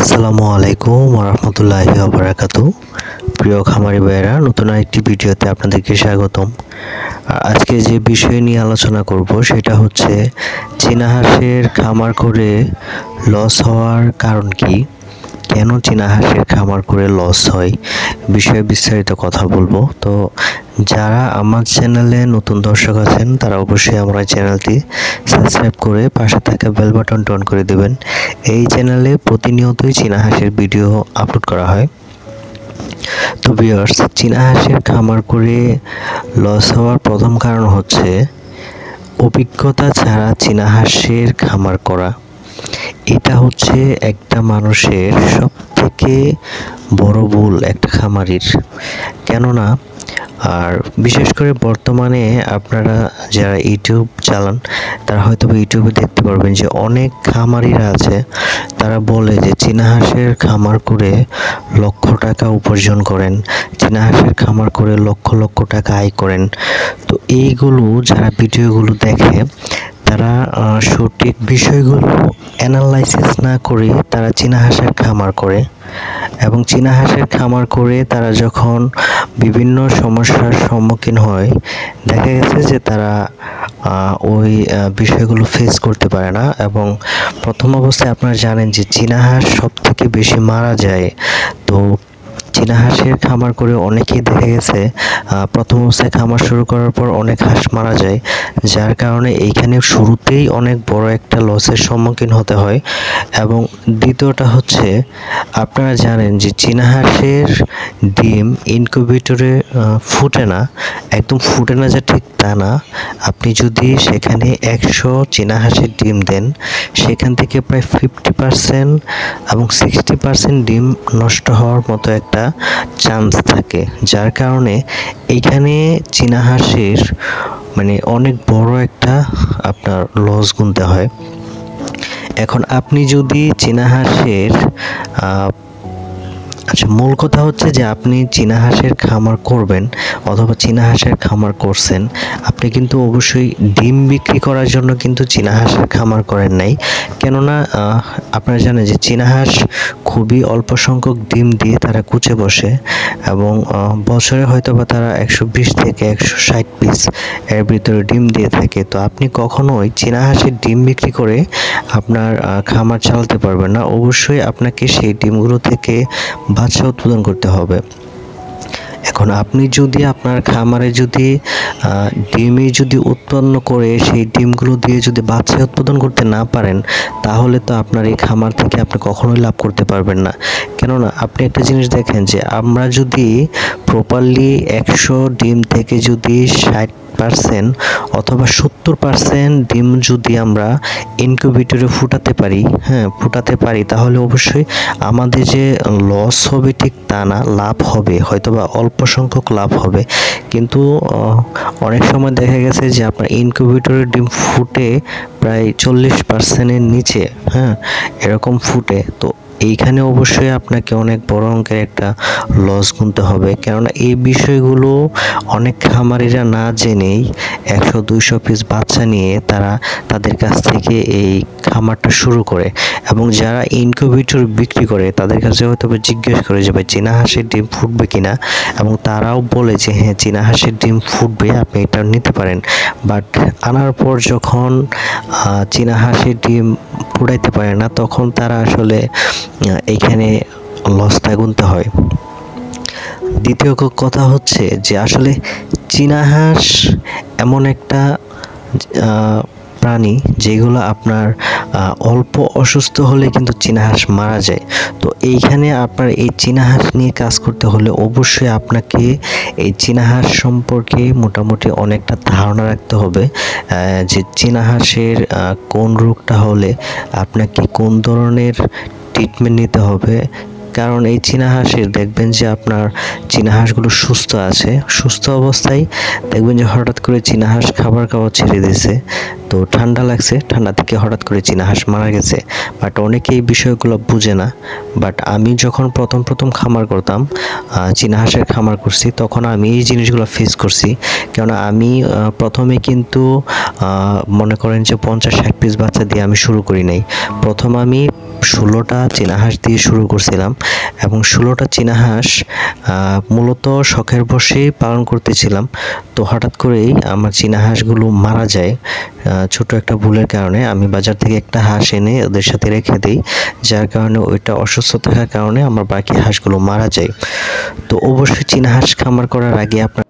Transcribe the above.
আসসালামু আলাইকুম ওয়া রাহমাতুল্লাহি ওয়া বারাকাতুহু। প্রিয় খামারি ভাইয়েরা, নতুন আরেকটি ভিডিওতে আপনাদেরকে স্বাগতম। আজকে যে বিষয় নিয়ে আলোচনা করব সেটা হচ্ছে চীনা হাঁসের খামার করে লস হওয়ার কারণ কি, কেন চীনা হাঁসের খামার করে লস হয়, বিষয়ে বিস্তারিত কথা বলবো। তো যারা আমার চ্যানেলে নতুন দর্শক আছেন তারা অবশ্যই আমার চ্যানেলটি সাবস্ক্রাইব করে পাশে থাকা বেল বাটনটি অন করে দেবেন। এই চ্যানেলে প্রতিনিয়তই চীনা হাঁসের ভিডিও আপলোড করা হয়। তো ভিউয়ার্স, চীনা হাঁসের খামার করে লস হওয়ার প্রথম কারণ হচ্ছে অভিজ্ঞতা ছাড়া চীনা হাঁসের খামার করা। এটা হচ্ছে একটা মানুষের সবথেকে বড় ভুল একটা খামারির। কেননা আর বিশেষ করে বর্তমানে আপনারা যারা ইউটিউব চালান তারা হয়তো ইউটিউবে দেখতে পারবেন যে অনেক খামারিরা আছে, তারা বলে যে চীনা হাঁসের খামার করে লক্ষ টাকা উপার্জন করেন, চীনা হাঁসের খামার করে লক্ষ লক্ষ টাকা আয় করেন। তো এইগুলো যারা ভিডিওগুলো দেখে তারা সঠিক বিষয়গুলো অ্যানালাইসিস না করে তারা চীনা হাঁসের খামার করে, এবং চীনা হাঁসের খামার করে তারা যখন বিভিন্ন সমস্যার সম্মুখীন হয়, দেখা গেছে যে তারা ওই বিষয়গুলো ফেস করতে পারে না। এবং প্রথম অবস্থায় আপনারা জানেন যে চীনা হাঁস সব থেকে বেশি মারা যায়। তো চীনা হাঁসের খামার করে অনেকেই দেখা গেছে প্রথম অবস্থায় খামার শুরু করার পর অনেক হাঁস মারা যায়, যার কারণে এইখানে শুরুতেই অনেক বড় একটা লসের সম্মুখীন হতে হয়। এবং দ্বিতীয়টা হচ্ছে আপনারা জানেন যে চীনা হাঁসের ডিম ইনকিউবেটরে ফুটে না, একদম ফুটে না যে ঠিক তা না। আপনি যদি সেখানে 100 চীনা হাঁসের ডিম দেন, সেখান থেকে প্রায় 50% এবং 60% ডিম নষ্ট হওয়ার মতো একটা চান্স থাকে, যার কারণে এইখানে চীনা হাঁসের মানে অনেক বড় একটা আপনার লস গুনতে হয়। এখন আপনি যদি চীনা হাঁসের মূল কথা হচ্ছে যে আপনি চীনা হাঁসের খামার করবেন অথবা চীনা হাঁসের খামার করছেন, আপনি কিন্তু অবশ্যই ডিম বিক্রি করার জন্য কিন্তু চীনা হাঁসের খামার করেন নাই। কেননা আপনারা জানেন যে চীনা হাঁস খুবই অল্প সংখ্যক ডিম দিয়ে তারা কুচে বসে, এবং বছরে হয়তো বা তারা 120 থেকে 160 পিস এর ভিতরে ডিম দিয়ে থাকে। তো আপনি কখনোই চীনা হাঁসের ডিম বিক্রি করে আপনার খামার চালাতে পারবেন না। অবশ্যই আপনাকে সেই ডিমগুলো থেকে বাচ্চা উৎপাদন করতে হবে। এখন আপনি যদি আপনার খামারে যদি ডিমই যদি উৎপন্ন করে সেই ডিমগুলো দিয়ে যদি বাচ্চা উৎপাদন করতে না পারেন, তাহলে তো আপনার এই খামার থেকে আপনি কখনোই লাভ করতে পারবেন না। কেননা আপনি একটা জিনিস দেখেন যে আমরা যদি প্রপারলি 100 ডিম থেকে যদি 60% অথবা 70% ডিম যদি আমরা ইনকিউবেটরে ফুটাতে পারি, তাহলে অবশ্যই আমাদের যে লস হবে ঠিক তা না, লাভ হবে, হয়তোবা অল্প সংখ্যক লাভ হবে। কিন্তু অনেক সময় দেখা গেছে যে আপনার ইনকিউবেটরের ডিম ফুটে প্রায় 40%-এর নিচে, এরকম ফুটে। তো এইখানে অবশ্যই আপনাকে অনেক বড় অঙ্কের একটা লস গুনতে হবে। কেননা এই বিষয়গুলো অনেক খামারিরা না জেনেই 100-200 পিস বাচ্চা নিয়ে তারা তাদের কাছ থেকে এই খামারটা শুরু করে, এবং যারা ইনকিউবেটর বিক্রি করে তাদের কাছে হয়তো জিজ্ঞেস করে যে ভাই চীনা হাঁসের ডিম ফুটবে কিনা, এবং তারাও বলে যে হ্যাঁ চীনা হাঁসের ডিম ফুটবে, আপনি এটা নিতে পারেন। বাট আনার পর যখন চীনা হাঁসের ডিম ফুটাইতে পারে না, তখন তারা আসলে এইখানে লসটা গুনতে হয়। দ্বিতীয় কথা হচ্ছে যে আসলে চীনা হাঁস এমন একটা প্রাণী যেগুলো আপনার অল্প অসুস্থ হলে কিন্তু চীনা হাঁস মারা যায়। তো এইখানে আপনার এই চীনা হাঁস নিয়ে কাজ করতে হলে অবশ্যই আপনাকে এই চীনা হাঁস সম্পর্কে মোটামুটি অনেকটা ধারণা রাখতে হবে, যে চীনা হাঁসের কোন রোগটা হলে আপনাকে কোন ধরনের ট্রিটমেন্ট নিতে হবে। কারণ এই চীনা হাঁসের দেখবেন যে আপনার চীনা হাঁসগুলো সুস্থ আছে, সুস্থ অবস্থায় দেখবেন যে হঠাৎ করে চীনা হাঁস খাবার ছেড়ে দিয়েছে, তো ঠান্ডা লাগছে, ঠান্ডা থেকে হঠাৎ করে চীনা হাঁস মারা গেছে। বাট অনেকে এই বিষয়গুলো বুঝে না। বাট আমি যখন প্রথম খামার করতাম, চীনা হাঁসের খামার করছি, তখন আমি এই জিনিসগুলো ফেস করছি। কেননা আমি প্রথমে কিন্তু মনে করেন যে 50-60 পিস বাচ্চা দিয়ে আমি শুরু করি নাই। প্রথম আমি 16টা চীনা হাঁস দিয়ে শুরু করছিলাম এবং 16টা চীনা হাঁস মূলত শখের বশেই পালন করতেছিলাম। তো হঠাৎ করেই আমার চীনা হাঁসগুলো মারা যায় ছোট একটা ভুলের কারণে। আমি বাজার থেকে একটা হাঁস এনে ওদের সাথে রেখে দিই, যার কারণে ওইটা অসুস্থ থাকার কারণে আমার বাকি হাঁসগুলো মারা যায়। তো অবশ্যই চীনা হাঁস খামার করার আগে আপনার